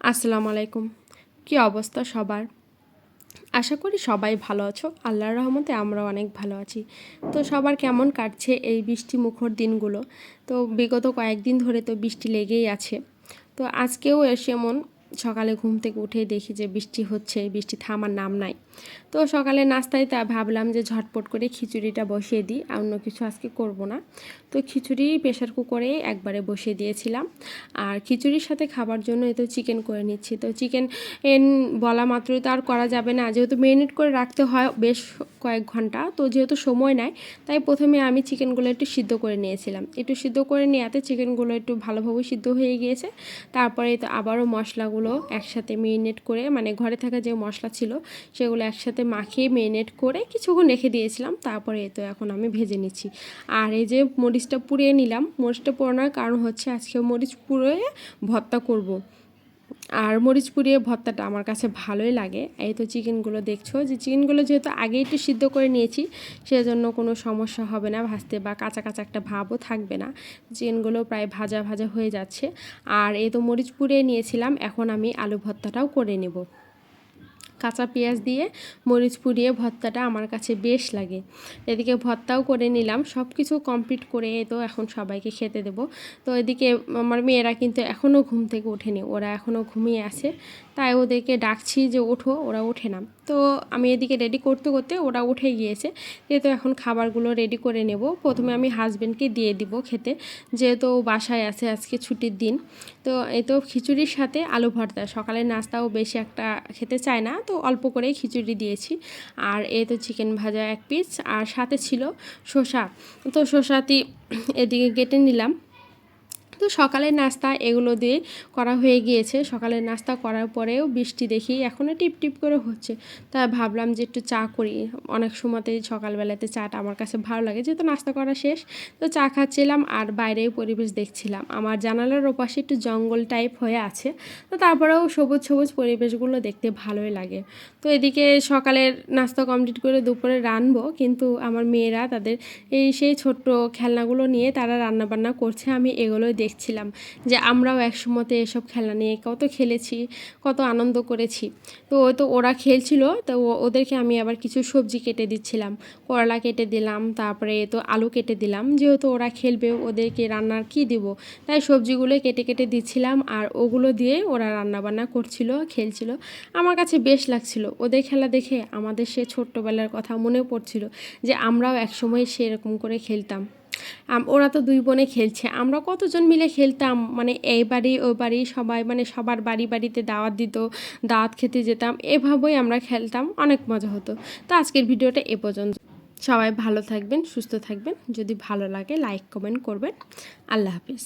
আসসালামু আলাইকুম। কি অবস্থা সবার? আশা করি সবাই ভালো আছো। আল্লাহর রহমতে আমরাও অনেক ভালো আছি। তো সবার কেমন কাটছে এই বৃষ্টি মুখর দিনগুলো? তো বিগত কয়েকদিন ধরে তো বৃষ্টি লেগেই আছে। তো আজকেও এমন সকালে ঘুম থেকে উঠে দেখি যে বৃষ্টি হচ্ছে, বৃষ্টি থামার নাম নাই। তো সকালে নাস্তায় তা ভাবলাম যে ঝটপট করে খিচুড়িটা বসিয়ে দিই, আর অন্য কিছু আজকে করব না। তো খিচুড়ি প্রেশার কুকারে একবারে বসিয়ে দিয়েছিলাম। আর খিচুড়ির সাথে খাবার জন্য এই তো চিকেন করে নিচ্ছি। তো চিকেন বলা মাত্রই তো আর করা যাবে না, যেহেতু মেরিনেট করে রাখতে হয় বেশ কয়েক ঘন্টা। তো যেহেতু সময় নেয়, তাই প্রথমে আমি চিকেনগুলো একটু সিদ্ধ করে নিয়েছিলাম। একটু সিদ্ধ করে নেওয়াতে চিকেনগুলো একটু ভালোভাবে সিদ্ধ হয়ে গিয়েছে। তারপরে তো আবারও মশলাগুলো একসাথে মেরিনেট করে, মানে ঘরে থাকা যে মশলা ছিল সেগুলো একসাথে মাখিয়ে মেরিনেট করে কিছুক্ষণ রেখে দিয়েছিলাম। তারপরে এই তো এখন আমি ভেজে নিচ্ছি। আর এই যে মরিচটা পুড়িয়ে নিলাম, মরিচটা পোড়ানোর কারণ হচ্ছে আজকে মরিচ পুড়িয়ে ভর্তা করব। আর মরিচ পুড়িয়ে ভর্তাটা আমার কাছে ভালোই লাগে। এই তো চিকেনগুলো দেখছো, যে চিকেনগুলো যেহেতু আগে একটু সিদ্ধ করে নিয়েছি, সেজন্য কোনো সমস্যা হবে না ভাজতে, বা কাঁচা কাঁচা একটা ভাবও থাকবে না। চিকেনগুলো প্রায় ভাজা ভাজা হয়ে যাচ্ছে। আর এই তো মরিচ পুড়িয়ে নিয়েছিলাম, এখন আমি আলু ভর্তাটাও করে নেব। কাঁচা পেঁয়াজ দিয়ে মরিচ পুড়িয়ে ভর্তাটা আমার কাছে বেশ লাগে। এদিকে ভর্তাও করে নিলাম, সব কিছু কমপ্লিট করে তো এখন সবাইকে খেতে দেব। তো এদিকে আমার মেয়েরা কিন্তু এখনও ঘুম থেকে ওঠেনি, ওরা এখনও ঘুমিয়ে আছে। তাই ওদেরকে ডাকছি যে ওঠো, ওরা ওঠে না। তো আমি এদিকে রেডি করতে করতে ওরা উঠে গিয়েছে। যেহেতু এখন খাবারগুলো রেডি করে নেব, প্রথমে আমি হাজব্যান্ডকে দিয়ে দিব খেতে, যেহেতু বাসায় আছে, আজকে ছুটির দিন। তো এই তো খিচুড়ির সাথে আলু ভর্তা, সকালের নাস্তাও বেশি একটা খেতে চায় না, তো অল্প করেই খিচুড়ি দিয়েছি। আর এই তো চিকেন ভাজা এক পিস, আর সাথে ছিল শসা। তো শসাটি এদিকে কেটে নিলাম। তো সকালের নাস্তা এগুলো দিয়ে করা হয়ে গিয়েছে। সকালের নাস্তা করার পরেও বৃষ্টি দেখি এখনও টিপ টিপ করে হচ্ছে। তাই ভাবলাম যে একটু চা করি। অনেক সময়তেই সকালবেলাতে চাটা আমার কাছে ভালো লাগে, যেহেতু নাস্তা করা শেষ। তো চা খাচ্ছিলাম আর বাইরের পরিবেশ দেখছিলাম। আমার জানালার ওপাশে একটু জঙ্গল টাইপ হয়ে আছে, তো তারপরেও সবুজ সবুজ পরিবেশগুলো দেখতে ভালোই লাগে। তো এদিকে সকালের নাস্তা কমপ্লিট করে দুপুরে রানবো, কিন্তু আমার মেয়েরা তাদের সেই ছোট্ট খেলনাগুলো নিয়ে তারা রান্নাবান্না করছে। আমি এগুলোই দেখছিলাম, যে আমরাও একসময়তে এসব খেলনা নিয়ে কত খেলেছি, কত আনন্দ করেছি। তো ওরা খেলছিল, তো ওদেরকে আমি আবার কিছু সবজি কেটে দিচ্ছিলাম। করলা কেটে দিলাম, তারপরে তো আলু কেটে দিলাম, যেহেতু ওরা খেলবে, ওদেরকে রান্নার কি দিব, তাই সবজিগুলো কেটে কেটে দিচ্ছিলাম। আর ওগুলো দিয়ে ওরা রান্নাবান্না করছিল, খেলছিল। আমার কাছে বেশ লাগছিল ওদের খেলা দেখে। আমাদের সে ছোট্টবেলার কথা মনে পড়ছিল, যে আমরাও একসময় সেরকম করে খেলতাম। ওরা তো দুই বোনে খেলছে, আমরা কতজন মিলে খেলতাম, মানে এই বাড়ি ওই বাড়ি সবাই, মানে সবার বাড়ি বাড়িতে দাওয়াত দিত, দাওয়াত খেতে যেতাম, এভাবেই আমরা খেলতাম, অনেক মজা হতো। তো আজকের ভিডিওটা এ পর্যন্ত। সবাই ভালো থাকবেন, সুস্থ থাকবেন। যদি ভালো লাগে লাইক কমেন্ট করবেন। আল্লাহ হাফিজ।